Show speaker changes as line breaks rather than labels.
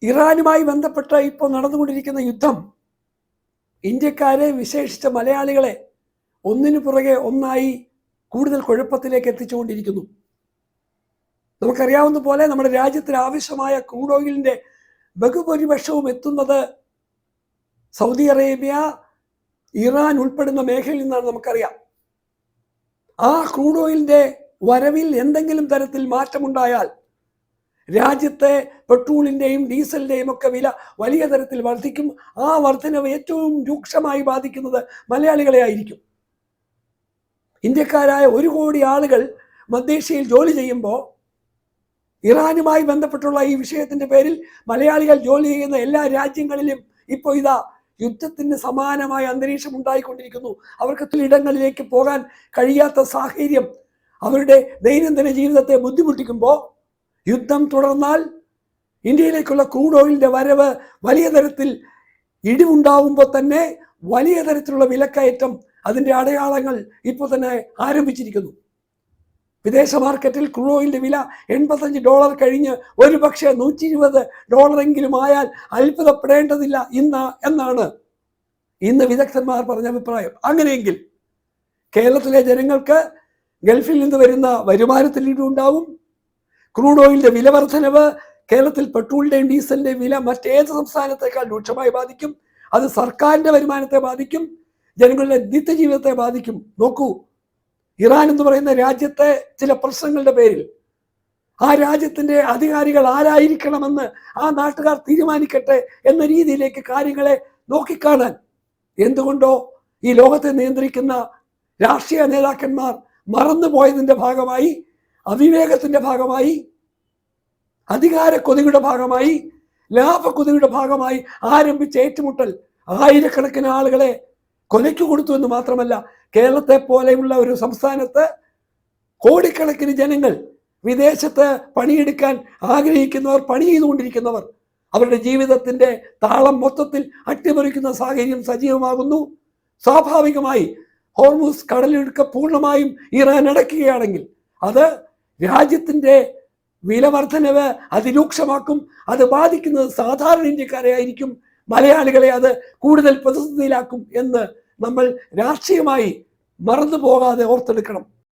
ഇറാനുമായി ബന്ധപ്പെട്ട ഇപ്പോൾ നടന്നുകൊണ്ടിരിക്കുന്ന യുദ്ധം ഇന്ത്യക്കാരെ, വിശേഷിച്ച മലയാളികളെ ഒന്നിനു പുറകെ ഒന്നായി കൂടുതൽ കുഴപ്പത്തിലേക്ക് എത്തിച്ചുകൊണ്ടിരിക്കുന്നു. നമുക്കറിയാവുന്ന പോലെ നമ്മുടെ രാജ്യത്തിന് ആവശ്യമായ ക്രൂഡ് ഓയിലിൻ്റെ ബഹുഭൂരിപക്ഷവും എത്തുന്നത് സൗദി അറേബ്യ, ഇറാൻ ഉൾപ്പെടുന്ന മേഖലയിൽ നിന്നാണ് നമുക്കറിയാം. ആ ക്രൂഡ് ഓയിലിൻ്റെ വരവിൽ എന്തെങ്കിലും തരത്തിൽ മാറ്റമുണ്ടായാൽ രാജ്യത്തെ പെട്രോളിൻ്റെയും ഡീസലിൻ്റെയും ഒക്കെ വില വലിയ തരത്തിൽ വർദ്ധിക്കും. ആ വർധനവ് ഏറ്റവും രൂക്ഷമായി ബാധിക്കുന്നത് മലയാളികളെ ആയിരിക്കും. ഇന്ത്യക്കാരായ 1 കോടി ആളുകൾ മധ്യേഷ്യയിൽ ജോലി ചെയ്യുമ്പോൾ ഇറാനുമായി ബന്ധപ്പെട്ടുള്ള ഈ വിഷയത്തിൻ്റെ പേരിൽ മലയാളികൾ ജോലി ചെയ്യുന്ന എല്ലാ രാജ്യങ്ങളിലും ഇപ്പോൾ ഇതാ യുദ്ധത്തിന് സമാനമായ അന്തരീക്ഷം ഉണ്ടായിക്കൊണ്ടിരിക്കുന്നു. അവർക്ക് ഇടങ്ങളിലേക്ക് പോകാൻ കഴിയാത്ത സാഹചര്യം അവരുടെ ദൈനംദിന ജീവിതത്തെ ബുദ്ധിമുട്ടിക്കുമ്പോൾ യുദ്ധം തുടർന്നാൽ ഇന്ത്യയിലേക്കുള്ള ക്രൂഡ് ഓയിലിൻ്റെ വരവ് വലിയ തരത്തിൽ ഇടിവുണ്ടാവുമ്പോൾ തന്നെ വലിയ തരത്തിലുള്ള വിലക്കയറ്റം, അതിൻ്റെ അടയാളങ്ങൾ ഇപ്പോൾ തന്നെ ആരംഭിച്ചിരിക്കുന്നു. വിദേശ മാർക്കറ്റിൽ ക്രൂഡ് ഓയിലിൻ്റെ വില $85 കഴിഞ്ഞ് ഒരു പക്ഷേ $120 ആയാൽ അത്ഭുതപ്പെടേണ്ടതില്ല എന്നാണ് ഇന്ന് വിദഗ്ധന്മാർ പറഞ്ഞ അഭിപ്രായം. അങ്ങനെയെങ്കിൽ കേരളത്തിലെ ജനങ്ങൾക്ക് ഗൾഫിൽ നിന്ന് വരുന്ന വരുമാനത്തിൽ ഇടിവുണ്ടാവും. ക്രൂഡ് ഓയിലിൻ്റെ വില വർധനവ് കേരളത്തിൽ പെട്രോളിൻ്റെയും ഡീസലിൻ്റെയും വില മറ്റേത് സംസ്ഥാനത്തേക്കാൾ രൂക്ഷമായി ബാധിക്കും. അത് സർക്കാരിൻ്റെ വരുമാനത്തെ ബാധിക്കും, ജനങ്ങളുടെ നിത്യജീവിതത്തെ ബാധിക്കും. നോക്കൂ, ഇറാൻ എന്ന് പറയുന്ന രാജ്യത്തെ ചില പ്രശ്നങ്ങളുടെ പേരിൽ ആ രാജ്യത്തിൻ്റെ അധികാരികൾ ആരായിരിക്കണമെന്ന് ആ നാട്ടുകാർ തീരുമാനിക്കട്ടെ എന്ന രീതിയിലേക്ക് കാര്യങ്ങളെ നോക്കിക്കാണാൻ എന്തുകൊണ്ടോ ഈ ലോകത്തെ നിയന്ത്രിക്കുന്ന രാഷ്ട്രീയ നേതാക്കന്മാർ മറന്നുപോയതിൻ്റെ ഭാഗമായി, അവിവേകത്തിൻ്റെ ഭാഗമായി, അധികാര കൊതിയുടെ ഭാഗമായി, ലാഭക്കൊതിയുടെ ഭാഗമായി ആരംഭിച്ച ഏറ്റുമുട്ടൽ ആയിരക്കണക്കിന് ആളുകളെ കൊലയ്ക്ക് കൊടുത്തു എന്ന് മാത്രമല്ല, കേരളത്തെ പോലെയുള്ള ഒരു സംസ്ഥാനത്ത് കോടിക്കണക്കിന് ജനങ്ങൾ വിദേശത്ത് പണിയെടുക്കാൻ ആഗ്രഹിക്കുന്നവർ, പണി ചെയ്തുകൊണ്ടിരിക്കുന്നവർ, അവരുടെ ജീവിതത്തിൻ്റെ താളം മൊത്തത്തിൽ അട്ടിമറിക്കുന്ന സാഹചര്യം സജീവമാകുന്നു. സ്വാഭാവികമായി ഹോർമുസ് കടലിടുക്ക് പൂർണ്ണമായും ഇറാൻ അടയ്ക്കുകയാണെങ്കിൽ അത് രാജ്യത്തിൻ്റെ വിലവർദ്ധനവ് അതിരൂക്ഷമാക്കും. അത് ബാധിക്കുന്നത് സാധാരണ ഇന്ത്യക്കാരെ ആയിരിക്കും. മലയാളികളെ അത് കൂടുതൽ പ്രതിസന്ധിയിലാക്കും എന്ന് നമ്മൾ രാഷ്ട്രീയമായി മറന്നു പോകാതെ ഓർത്തെടുക്കണം.